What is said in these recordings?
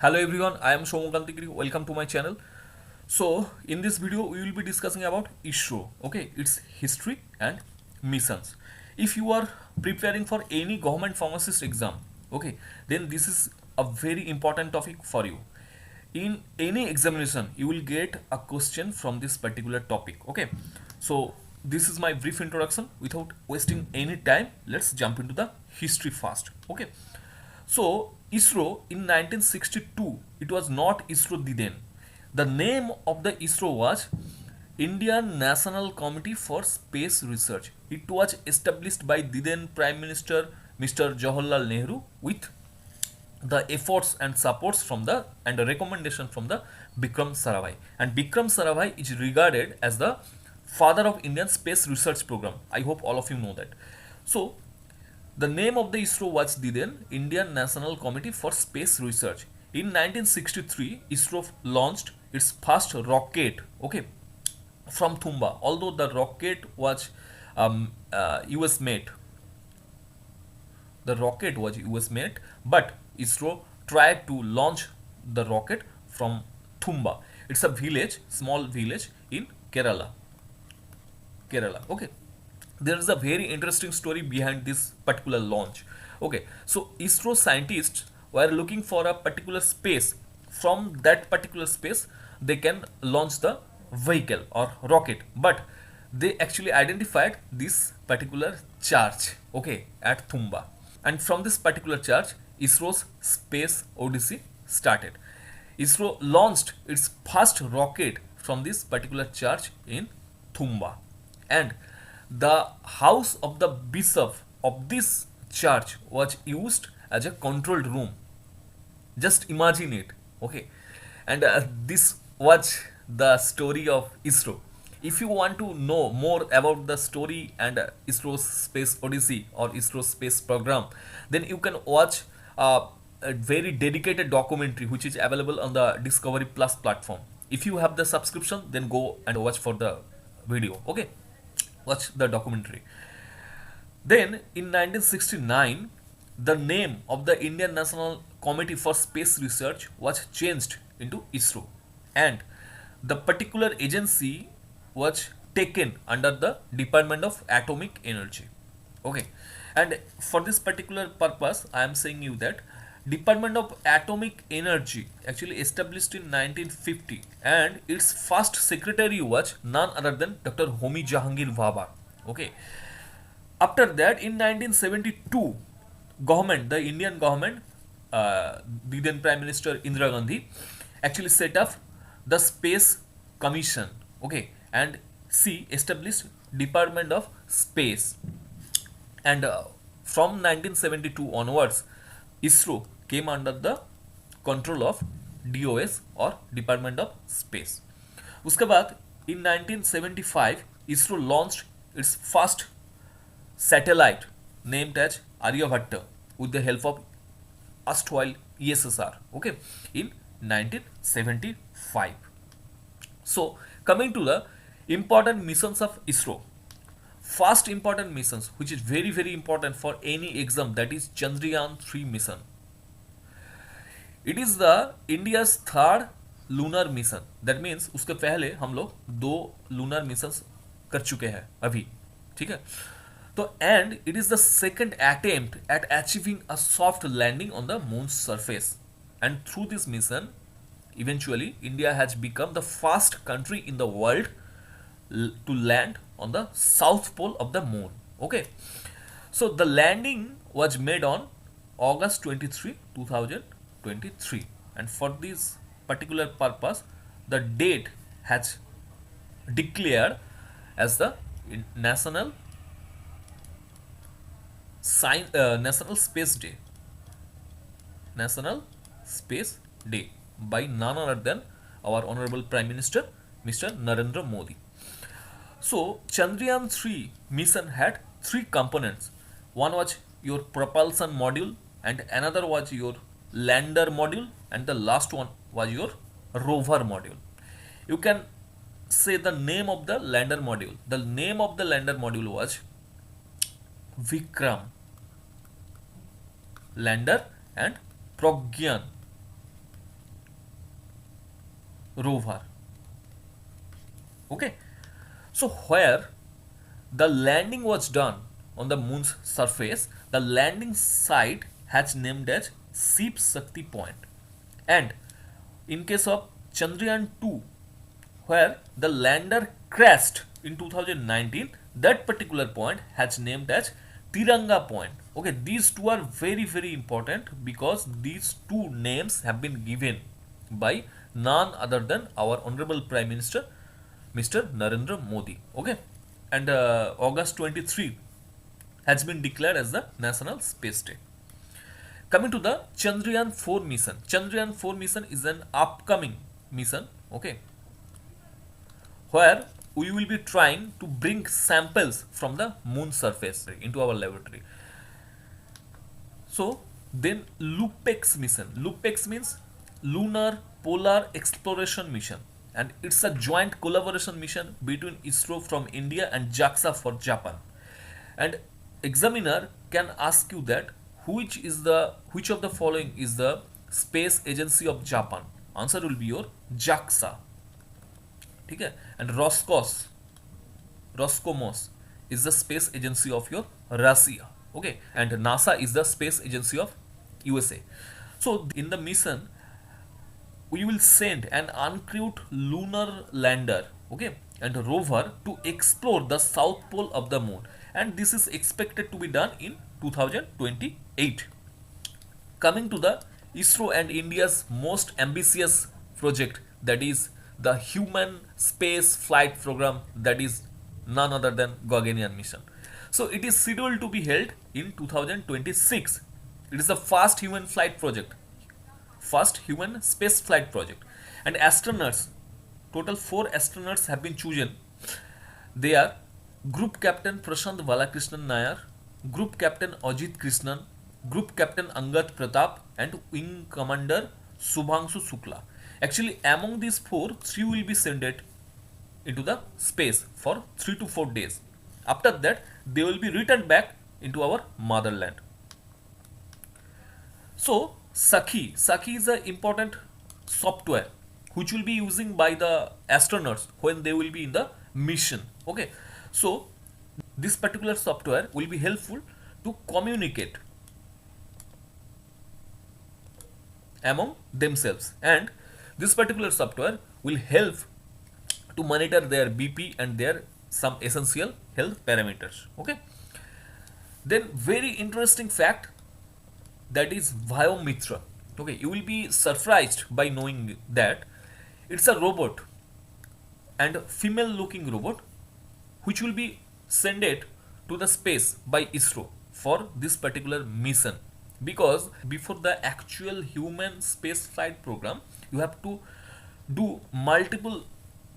Hello everyone, I am Somokantikri. Welcome to my channel. So in this video we will be discussing about ISRO, okay, its history and missions. If you are preparing for any government pharmacist exam, okay, then this is a very important topic for you. In any examination you will get a question from this particular topic, okay. So this is my brief introduction. Without wasting any time, let's jump into the history first, okay. So ISRO in 1962, it was not ISRO then. The name of the ISRO was Indian National Committee for Space Research. It was established by the then Prime Minister Mr. Jawaharlal Nehru with the efforts and supports from the and a recommendation from the Bikram Sarabhai. And Bikram Sarabhai is regarded as the father of Indian space research program. I hope all of you know that. So the name of the ISRO was the then Indian National Committee for Space Research. In 1963, ISRO launched its first rocket, okay, from Thumba. Although the rocket was US made, but ISRO tried to launch the rocket from Thumba. It's a village, small village in Kerala. Okay, there is a very interesting story behind this particular launch. Okay, so ISRO scientists were looking for a particular space. From that particular space they can launch the vehicle or rocket, but they actually identified this particular charge, okay, at Thumba. And from this particular charge ISRO's space odyssey started. ISRO launched its first rocket from this particular charge in Thumba, and the house of the bishop of this church was used as a controlled room. Just imagine it, okay. And this was the story of ISRO. If you want to know more about the story and ISRO's space odyssey or ISRO's space program, then you can watch a very dedicated documentary which is available on the Discovery Plus platform. If you have the subscription, then go and watch for the video, okay, watch the documentary. Then in 1969, the name of the Indian National Committee for Space Research was changed into ISRO, and the particular agency was taken under the Department of Atomic Energy. Okay, and for this particular purpose, I am saying you that Department of Atomic Energy actually established in 1950, and its first secretary was none other than Dr. Homi Jahangir Bhabha. Okay, after that in 1972, the Indian government, the then Prime Minister Indira Gandhi, actually set up the Space Commission. Okay, and she established Department of Space, and from 1972 onwards, ISRO came under the control of DOS or Department of Space. उसके बाद in 1975 ISRO launched its first satellite named as Aryabhatta with the help of erstwhile ISSR, okay, in 1975. So coming to the important missions of ISRO, first important missions which is very important for any exam, that is Chandrayan 3 mission. It is the India's third lunar mission. That means उसके पहले हम लोग 2 lunar missions कर चुके हैं अभी, ठीक है. तो and it is the second attempt at achieving a soft landing on the moon's surface, and through this mission eventually India has become the first country in the world to land on the south pole of the moon. Okay, so the landing was made on August 23, 2023, and for this particular purpose the date has declared as the National National Space Day. National Space Day by none other than our Honorable Prime Minister Mr. Narendra Modi. So Chandrayaan 3 mission had 3 components. One was your propulsion module, and another was your lander module, and the last one was your rover module. You can say the name of the lander module. The name of the lander module was Vikram lander and Pragyan rover. Okay, so where the landing was done on the moon's surface, the landing site has named as Shiv Shakti Point. And in case of Chandrayaan 2, where the lander crashed in 2019, that particular point has named as Tiranga Point. Okay, these two are very very important because these two names have been given by none other than our honorable Prime Minister Mr. Narendra Modi. Okay, and August 23 has been declared as the National Space Day. Coming to the Chandrayaan 4 mission. Chandrayaan 4 mission is an upcoming mission, okay, where we will be trying to bring samples from the moon surface into our laboratory. So then LUPEX mission. LUPEX means Lunar Polar Exploration Mission, and it's a joint collaboration mission between ISRO from India and JAXA for Japan. And examiner can ask you that which of the following is the space agency of Japan. Answer will be your JAXA. Okay, and Roscosmos is the space agency of your Russia. Okay, and NASA is the space agency of USA. So in the mission we will send an uncrewed lunar lander, okay, and a rover to explore the south pole of the moon, and this is expected to be done in 2028. Coming to the ISRO and India's most ambitious project, that is the human space flight program, that is none other than Gaganyaan mission. So it is scheduled to be held in 2026. It is the first human flight project, first human space flight project, and astronauts, total 4 astronauts have been chosen. They are Group Captain Prashant Balakrishnan Nair, Group Captain Ajit Krishnan, Group Captain Angad Pratap, and Wing Commander Subhangshu Sukla. Actually, among these 4, 3 will be sent into the space for 3 to 4 days. After that, they will be returned back into our motherland. So, Sakhi is an important software which will be using by the astronauts when they will be in the mission. Okay, so this particular software will be helpful to communicate among themselves, and this particular software will help to monitor their BP and their some essential health parameters. Okay, then very interesting fact, that is Vyomitra. Okay, you will be surprised by knowing that it's a robot and female looking robot which will be sent to the space by ISRO for this particular mission, because before the actual human space flight program you have to do multiple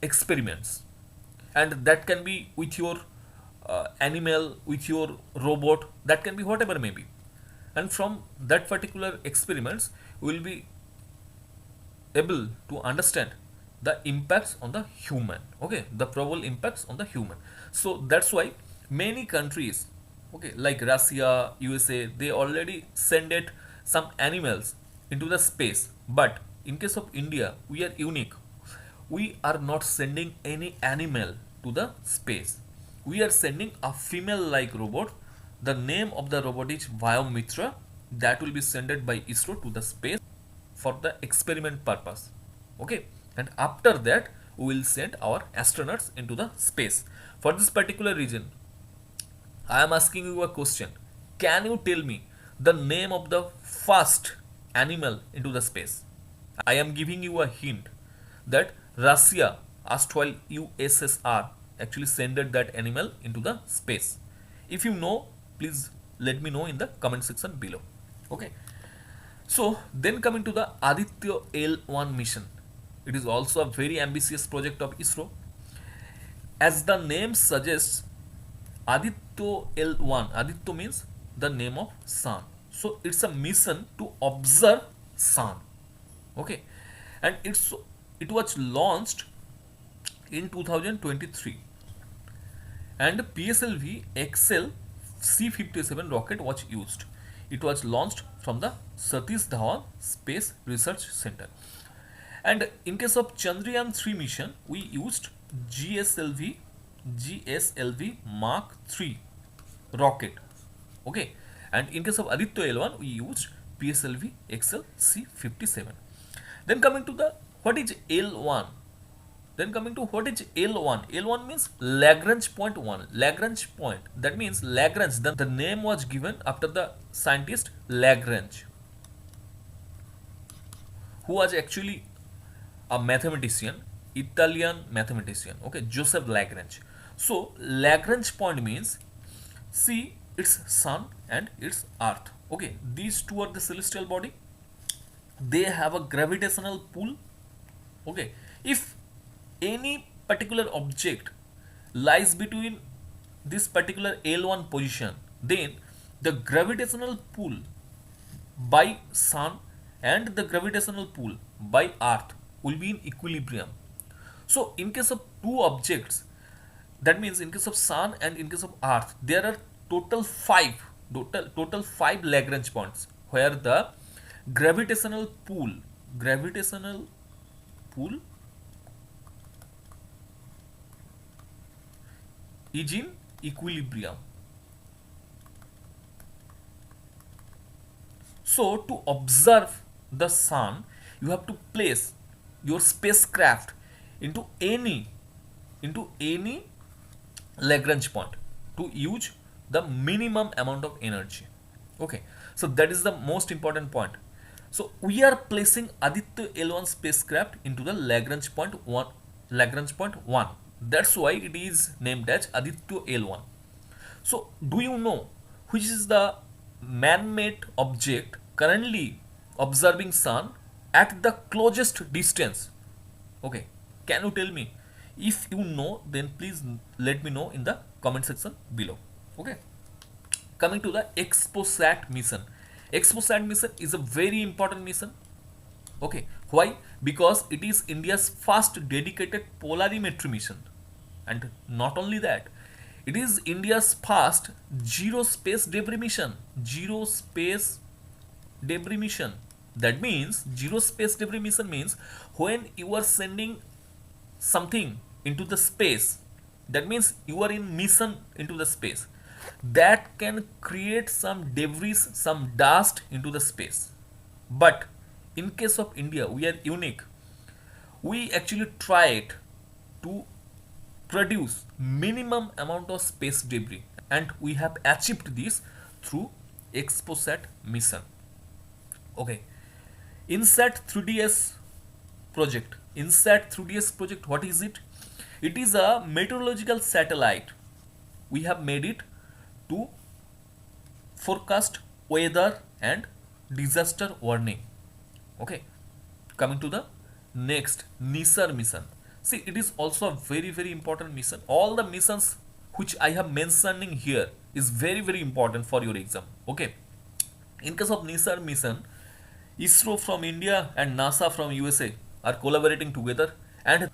experiments, and that can be with your animal, with your robot, that can be whatever may be, and from that particular experiments we will be able to understand the impacts on the human, okay, the probable impacts on the human. So that's why many countries, okay, like Russia, USA, they already send it some animals into the space, but in case of India we are unique. We are not sending any animal to the space. We are sending a female like robot. The name of the robot is Vyomitra, that will be sent by ISRO to the space for the experiment purpose. Okay, and after that we will send our astronauts into the space. For this particular region, I am asking you a question. Can you tell me the name of the first animal into the space? I am giving you a hint that Russia, erstwhile USSR, actually sent that animal into the space. If you know, please let me know in the comment section below. Okay. So then coming to the Aditya L1 mission. It is also a very ambitious project of ISRO. As the name suggests, Aditya L1, Aditya means the name of sun. So it's a mission to observe sun. Okay, and it was launched in 2023, and PSLV XL C57 rocket was used. It was launched from the Satish Dhawan Space Research Center. And in case of Chandrayaan 3 mission, we used GSLV GSLV Mark 3 rocket. Okay. And in case of Aditya L1, we used PSLV XLC57. Then coming to the what is L1? Then coming to what is L1? L1 means Lagrange point 1. Lagrange point. That means Lagrange. The name was given after the scientist Lagrange, who was actually a mathematician, Italian mathematician. Okay, Joseph Lagrange. So Lagrange point means, see, it's sun and it's earth. Okay, these two are the celestial body. They have a gravitational pull. Okay, if any particular object lies between this particular L1 position, then the gravitational pull by sun and the gravitational pull by earth will be in equilibrium. So in case of two objects, that means in case of sun and in case of earth, there are total five Lagrange points where the gravitational pull is in equilibrium. So to observe the sun, you have to place your spacecraft into any Lagrange point to use the minimum amount of energy. Okay, so that is the most important point. So we are placing Aditya L1 spacecraft into the Lagrange point 1. Lagrange point 1. That's why it is named as Aditya L1. So do you know which is the man-made object currently observing sun at the closest distance? Okay, can you tell me? If you know, then please let me know in the comment section below. Okay, coming to the XPOSAT mission. XPOSAT mission is a very important mission. Okay, why? Because it is India's first dedicated polarimetry mission, and not only that, it is India's first zero space debris mission. Zero space debris mission. That means zero space debris mission means when you are sending something into the space, that means you are in mission into the space, that can create some debris, some dust into the space. But in case of India, we are unique. We actually tried to produce minimum amount of space debris, and we have achieved this through XPOSAT mission. Okay, INSAT 3DS project. INSAT 3DS project, what is it? It is a meteorological satellite. We have made it to forecast weather and disaster warning. Okay, coming to the next NISSAR mission. See, it is also a very important mission. All the missions which I have mentioning here is very important for your exam. Okay, in case of NISSAR mission, ISRO from India and NASA from USA are collaborating together, and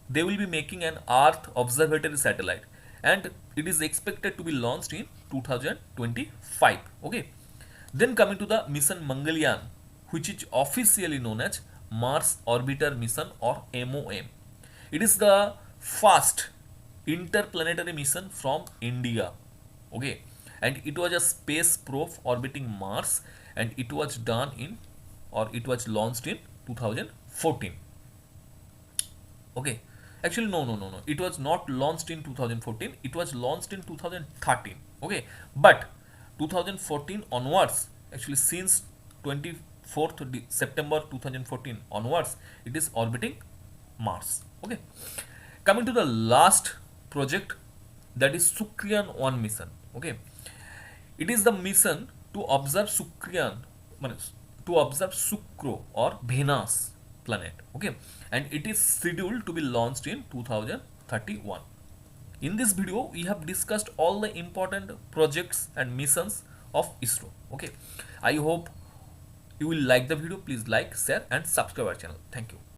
they will be making an Earth observatory satellite, and it is expected to be launched in 2025. Okay, then coming to the mission Mangalyaan, which is officially known as Mars Orbiter Mission or MOM. It is the first interplanetary mission from India. Okay, and it was a space probe orbiting Mars, and it was done in, or it was launched in 2014. Okay, actually no, it was not launched in 2014, it was launched in 2013. Okay, but 2014 onwards, actually since 24th September 2014 onwards, it is orbiting Mars. Okay, coming to the last project, that is Sukriyaan 1 mission. Okay, it is the mission to observe Sukriyaan, to observe Shukra or Venus planet. Okay, and it is scheduled to be launched in 2031. In this video, we have discussed all the important projects and missions of ISRO. Okay, I hope you will like the video. Please like, share, and subscribe our channel. Thank you.